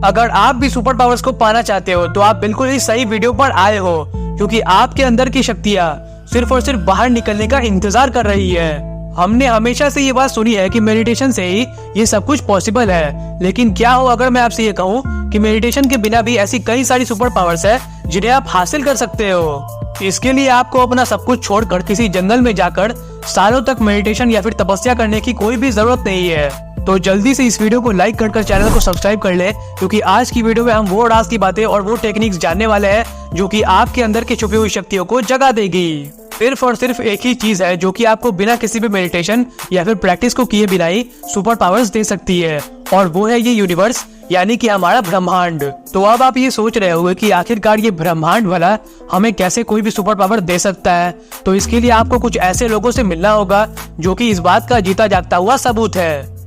अगर आप भी सुपर पावर्स को पाना चाहते हो तो आप बिल्कुल ही सही वीडियो पर आए हो, क्योंकि आपके अंदर की शक्तियाँ सिर्फ और सिर्फ बाहर निकलने का इंतजार कर रही है। हमने हमेशा से ये बात सुनी है कि मेडिटेशन से ही ये सब कुछ पॉसिबल है, लेकिन क्या हो अगर मैं आपसे ये कहूँ कि मेडिटेशन के बिना भी ऐसी कई सारी सुपर पावर्स है जिन्हें आप हासिल कर सकते हो। इसके लिए आपको अपना सब कुछ छोड़कर किसी जंगल में जाकर सालों तक मेडिटेशन या फिर तपस्या करने की कोई भी जरूरत नहीं है। तो जल्दी से इस वीडियो को लाइक कर चैनल को सब्सक्राइब कर ले, क्योंकि आज की वीडियो में हम वो राज की बातें और वो टेक्निक्स जानने वाले हैं जो कि आपके अंदर की छुपी हुई शक्तियों को जगा देगी। सिर्फ और सिर्फ एक ही चीज है जो कि आपको बिना किसी भी मेडिटेशन या फिर प्रैक्टिस को किए बिना ही सुपर पावर्स दे सकती है, और वो है ये यूनिवर्स, यानी कि हमारा ब्रह्मांड। तो अब आप ये सोच रहे होंगे कि आखिरकार ये ब्रह्मांड वाला हमें कैसे कोई भी सुपर पावर दे सकता है। तो इसके लिए आपको कुछ ऐसे लोगों से मिलना होगा जो कि इस बात का जीता जागता हुआ सबूत है।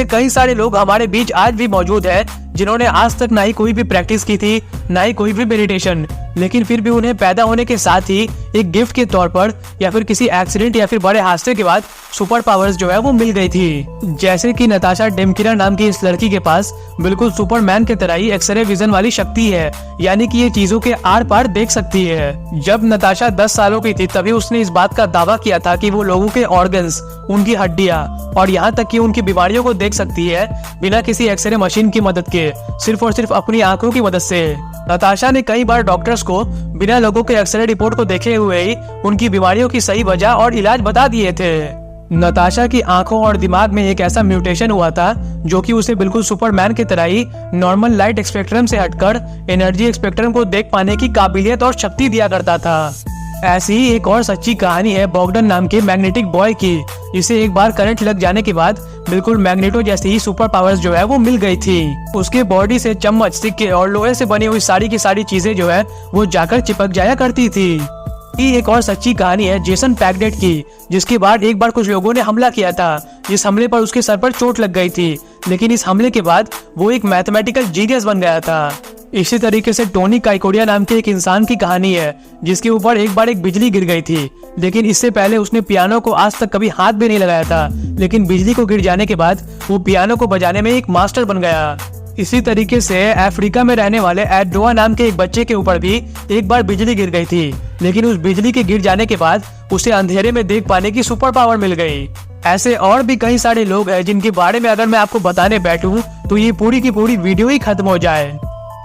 कई सारे लोग हमारे बीच आज भी मौजूद है जिन्होंने आज तक ना ही कोई भी प्रैक्टिस की थी, ना ही कोई भी मेडिटेशन, लेकिन फिर भी उन्हें पैदा होने के साथ ही एक गिफ्ट के तौर पर या फिर किसी एक्सीडेंट या फिर बड़े हादसे के बाद सुपर पावर्स जो है वो मिल गई थी। जैसे कि नताशा डेमकिरा नाम की इस लड़की के पास बिल्कुल सुपरमैन के तरह ही एक्सरे विजन वाली शक्ति है, यानी कि ये चीजों के आर पार देख सकती है। जब नताशा 10 सालों की थी तभी उसने इस बात का दावा किया था कि वो लोगों के ऑर्गन्स, उनकी हड्डियां और यहाँ तक कि उनकी बीमारियों को देख सकती है बिना किसी एक्सरे मशीन की मदद के, सिर्फ और सिर्फ अपनी आंखों की मदद से। नताशा ने कई बार डॉक्टर्स को बिना लोगों के एक्सरे रिपोर्ट को देखे हुए ही उनकी बीमारियों की सही वजह और इलाज बता दिए थे। नताशा की आंखों और दिमाग में एक ऐसा म्यूटेशन हुआ था जो कि उसे बिल्कुल सुपरमैन की तरह ही नॉर्मल लाइट स्पेक्ट्रम से हटकर एनर्जी स्पेक्ट्रम को देख पाने की काबिलियत और शक्ति दिया करता था। ऐसी ही एक और सच्ची कहानी है बॉगडन नाम के मैग्नेटिक बॉय की। इसे एक बार करंट लग जाने के बाद बिल्कुल मैग्नेटो जैसी ही सुपर पावर्स जो है वो मिल गई थी। उसके बॉडी से चम्मच, सिक्के और लोहे से बनी हुई सारी की सारी चीजें जो है वो जाकर चिपक जाया करती थी। ये एक और सच्ची कहानी है जेसन पैकडेट की, जिसके बाद एक बार कुछ लोगों ने हमला किया था, जिस हमले पर उसके सर पर चोट लग गई थी, लेकिन इस हमले के बाद वो एक मैथमेटिकल जीनियस बन गया था। इसी तरीके से टोनी काइकोडिया नाम के एक इंसान की कहानी है जिसके ऊपर एक बार एक बिजली गिर गई थी, लेकिन इससे पहले उसने पियानो को आज तक कभी हाथ भी नहीं लगाया था, लेकिन बिजली को गिर जाने के बाद वो पियानो को बजाने में एक मास्टर बन गया। इसी तरीके से अफ्रीका में रहने वाले एडोआ नाम के एक बच्चे के ऊपर भी एक बार बिजली गिर गई थी, लेकिन उस बिजली के गिर जाने के बाद उसे अंधेरे में देख पाने की सुपर पावर मिल गई। ऐसे और भी कई सारे लोग हैं जिनके बारे में अगर मैं आपको बताने बैठूं तो ये पूरी की पूरी वीडियो ही खत्म हो जाए।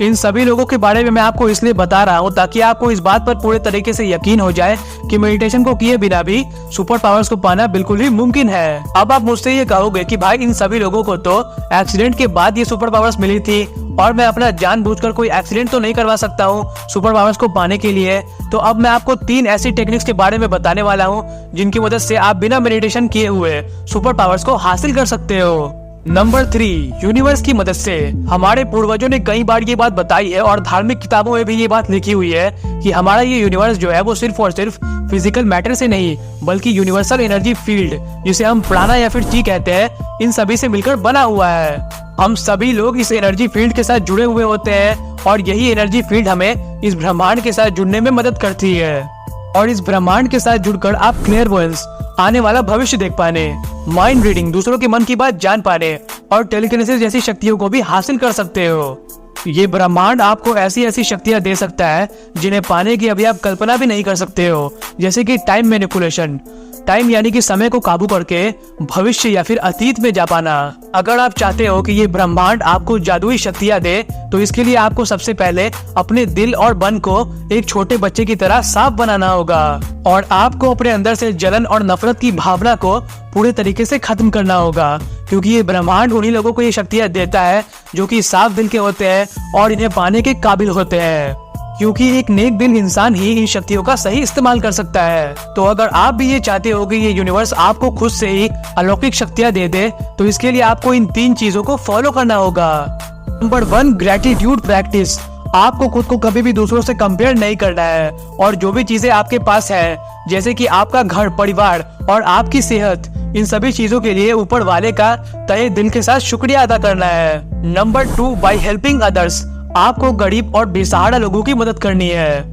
इन सभी लोगों के बारे में मैं आपको इसलिए बता रहा हूँ ताकि आपको इस बात पर पूरे तरीके से यकीन हो जाए कि मेडिटेशन को किए बिना भी सुपर पावर्स को पाना बिल्कुल ही मुमकिन है। अब आप मुझसे ये कहोगे कि भाई इन सभी लोगों को तो एक्सीडेंट के बाद ये सुपर पावर्स मिली थी और मैं अपना जानबूझकर कोई एक्सीडेंट तो नहीं करवा सकता हूँ सुपर पावर्स को पाने के लिए। तो अब मैं आपको 3 ऐसी टेक्निक्स के बारे में बताने वाला हूँ जिनकी मदद से आप बिना मेडिटेशन किए हुए सुपर पावर्स को हासिल कर सकते हो। नंबर 3, यूनिवर्स की मदद से। हमारे पूर्वजों ने कई बार ये बात बताई है और धार्मिक किताबों में भी ये बात लिखी हुई है कि हमारा ये यूनिवर्स जो है वो सिर्फ और सिर्फ फिजिकल मैटर से नहीं बल्कि यूनिवर्सल एनर्जी फील्ड, जिसे हम प्राणा या फिर ची कहते हैं, इन सभी से मिलकर बना हुआ है। हम सभी लोग इस एनर्जी फील्ड के साथ जुड़े हुए होते हैं और यही एनर्जी फील्ड हमें इस ब्रह्मांड के साथ जुड़ने में मदद करती है। और इस ब्रह्मांड के साथ जुड़कर आप क्लेयरवॉयंस, आने वाला भविष्य देख पाने, माइंड रीडिंग, दूसरों के मन की बात जान पाने और टेलीकिनेसिस जैसी शक्तियों को भी हासिल कर सकते हो। ये ब्रह्मांड आपको ऐसी ऐसी शक्तियां दे सकता है जिन्हें पाने की अभी आप कल्पना भी नहीं कर सकते हो, जैसे कि टाइम मैनिपुलेशन, टाइम यानी कि समय को काबू करके भविष्य या फिर अतीत में जा पाना। अगर आप चाहते हो कि ये ब्रह्मांड आपको जादुई शक्तियां दे तो इसके लिए आपको सबसे पहले अपने दिल और मन को एक छोटे बच्चे की तरह साफ बनाना होगा और आपको अपने अंदर से जलन और नफरत की भावना को पूरे तरीके से खत्म करना होगा, क्योंकि ये ब्रह्मांड उन्हीं लोगों को ये शक्तियां देता है जो कि साफ दिल के होते हैं और इन्हें पाने के काबिल होते हैं, क्योंकि एक नेक दिल इंसान ही इन शक्तियों का सही इस्तेमाल कर सकता है। तो अगर आप भी ये चाहते हो कि ये यूनिवर्स आपको खुद से ही अलौकिक शक्तियां दे दे तो इसके लिए आपको इन 3 चीजों को फॉलो करना होगा। Number 1, gratitude practice. आपको खुद को कभी भी दूसरों से कंपेयर नहीं करना है और जो भी चीजें आपके पास है, जैसे कि आपका घर, परिवार और आपकी सेहत, इन सभी चीजों के लिए ऊपर वाले का तहे दिल के साथ शुक्रिया अदा करना है। Number 2, by helping others. आपको गरीब और बेसहारा लोगों की मदद करनी है।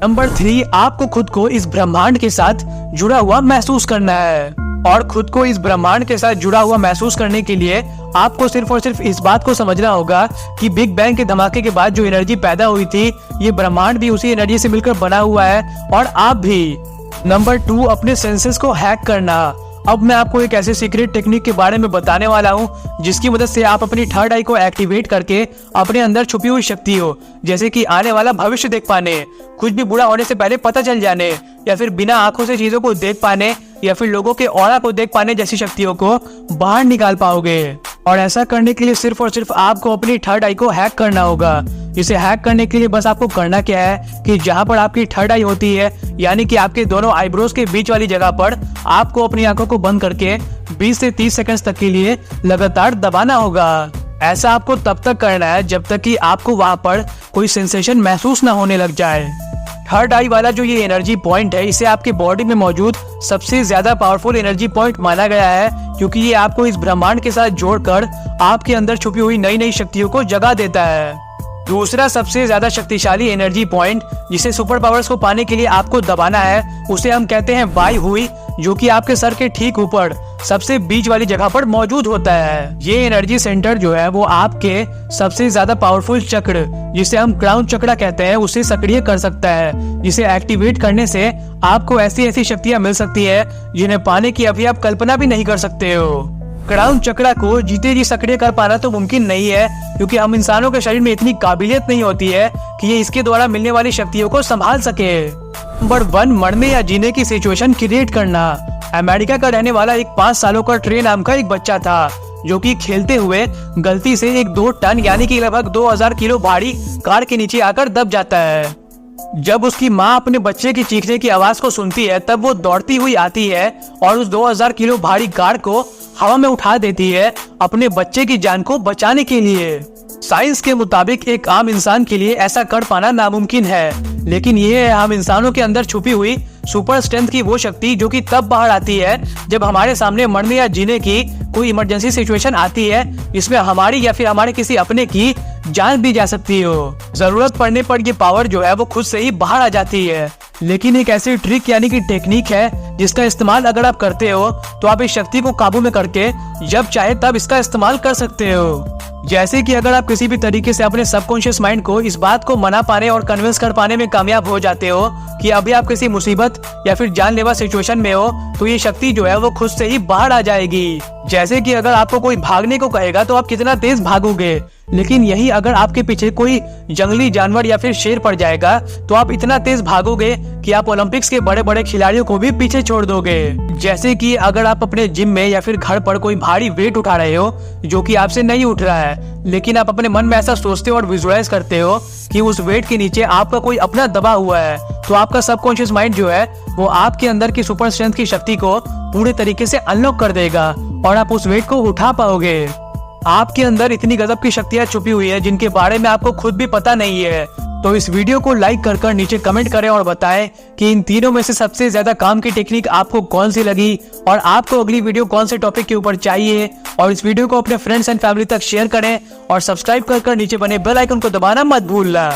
नंबर 3, आपको खुद को इस ब्रह्मांड के साथ जुड़ा हुआ महसूस करना है। और खुद को इस ब्रह्मांड के साथ जुड़ा हुआ महसूस करने के लिए आपको सिर्फ और सिर्फ इस बात को समझना होगा कि बिग बैंग के धमाके के बाद जो एनर्जी पैदा हुई थी, ये ब्रह्मांड भी उसी एनर्जी से मिलकर बना हुआ है और आप भी। नंबर 2, अपने सेंसेस को हैक करना। अब मैं आपको एक ऐसे सीक्रेट टेक्निक के बारे में बताने वाला हूँ जिसकी मदद से आप अपनी थर्ड आई को एक्टिवेट करके अपने अंदर छुपी हुई शक्ति हो, जैसे कि आने वाला भविष्य देख पाने, कुछ भी बुरा होने से पहले पता चल जाने, या फिर बिना आंखों से चीजों को देख पाने, या फिर लोगों के ऑरा को देख पाने जैसी शक्तियों को बाहर निकाल पाओगे। और ऐसा करने के लिए सिर्फ और सिर्फ आपको अपनी थर्ड आई को हैक करना होगा। इसे हैक करने के लिए बस आपको करना क्या है कि जहां पर आपकी थर्ड आई होती है, यानी कि आपके दोनों आईब्रोज के बीच वाली जगह पर, आपको अपनी आंखों को बंद करके 20 से 30 सेकंड तक के लिए लगातार दबाना होगा। ऐसा आपको तब तक करना है जब तक कि आपको वहां पर कोई सेंसेशन महसूस न होने लग जाए। थर्ड आई वाला जो ये एनर्जी पॉइंट है, इसे आपके बॉडी में मौजूद सबसे ज्यादा पावरफुल एनर्जी पॉइंट माना गया है, क्योंकि ये आपको इस ब्रह्मांड के साथ जोड़कर आपके अंदर छुपी हुई नई नई शक्तियों को जगा देता है। दूसरा सबसे ज्यादा शक्तिशाली एनर्जी पॉइंट जिसे सुपर पावर्स को पाने के लिए आपको दबाना है, उसे हम कहते हैं बाई हुई, जो कि आपके सर के ठीक ऊपर सबसे बीच वाली जगह पर मौजूद होता है। ये एनर्जी सेंटर जो है वो आपके सबसे ज्यादा पावरफुल चक्र, जिसे हम क्राउन चक्र कहते हैं, उसे सक्रिय कर सकता है, जिसे एक्टिवेट करने से आपको ऐसी ऐसी शक्तियां मिल सकती है जिन्हें पाने की अभी आप कल्पना भी नहीं कर सकते हो। क्राउन चक्र को जीते जी सक्रिय कर पाना तो मुमकिन नहीं है, क्योंकि हम इंसानों के शरीर में इतनी काबिलियत नहीं होती है कि ये इसके द्वारा मिलने वाली शक्तियों को संभाल सके। नंबर 1, मरने या जीने की सिचुएशन क्रिएट करना। अमेरिका का रहने वाला एक 5 सालों का ट्रे नाम का एक बच्चा था, जो कि खेलते हुए गलती से एक 2 टन यानी कि लगभग 2000 किलो भारी कार के नीचे आकर दब जाता है। जब उसकी माँ अपने बच्चे की चीखने की आवाज को सुनती है, तब वो दौड़ती हुई आती है और उस 2000 किलो भारी कार को हवा में उठा देती है अपने बच्चे की जान को बचाने के लिए। साइंस के मुताबिक एक आम इंसान के लिए ऐसा कर पाना नामुमकिन है, लेकिन ये है हम इंसानों के अंदर छुपी हुई सुपर स्ट्रेंथ की वो शक्ति जो कि तब बाहर आती है जब हमारे सामने मरने या जीने की कोई इमरजेंसी सिचुएशन आती है, जिसमें हमारी या फिर हमारे किसी अपने की जान भी जा सकती हो। जरूरत पड़ने पर ये पावर जो है वो खुद से ही बाहर आ जाती है, लेकिन एक ऐसी ट्रिक यानी कि टेक्निक है जिसका इस्तेमाल अगर आप करते हो तो आप इस शक्ति को काबू में करके जब चाहे तब इसका इस्तेमाल कर सकते हो। जैसे कि अगर आप किसी भी तरीके से अपने सबकॉन्शियस माइंड को इस बात को मना पाने और कन्विंस कर पाने में कामयाब हो जाते हो कि अभी आप किसी मुसीबत या फिर जानलेवा सिचुएशन में हो, तो ये शक्ति जो है वो खुद से ही बाहर आ जाएगी। जैसे कि अगर आपको कोई भागने को कहेगा तो आप कितना तेज भागोगे, लेकिन यही अगर आपके पीछे कोई जंगली जानवर या फिर शेर पड़ जाएगा तो आप इतना तेज भागोगे कि आप ओलंपिक्स के बड़े बड़े खिलाड़ियों को भी पीछे छोड़ दोगे। जैसे कि अगर आप अपने जिम में या फिर घर पर कोई भारी वेट उठा रहे हो जो कि आपसे नहीं उठ रहा है, लेकिन आप अपने मन में ऐसा सोचते हो और विजुअलाइज करते हो कि उस वेट के नीचे आपका कोई अपना दबा हुआ है, तो आपका सबकॉन्शियस माइंड जो है वो आपके अंदर की सुपर स्ट्रेंथ की शक्ति को पूरे तरीके से अनलॉक कर देगा और आप उस वेट को उठा पाओगे। आपके अंदर इतनी गजब की शक्तियां छुपी हुई है जिनके बारे में आपको खुद भी पता नहीं है। तो इस वीडियो को लाइक कर नीचे कमेंट करें और बताएं कि इन तीनों में से सबसे ज्यादा काम की टेक्निक आपको कौन सी लगी और आपको अगली वीडियो कौन से टॉपिक के ऊपर चाहिए। और इस वीडियो को अपने फ्रेंड्स एंड फैमिली तक शेयर करें और सब्सक्राइब कर नीचे बने बेल आइकन को दबाना मत भूलना।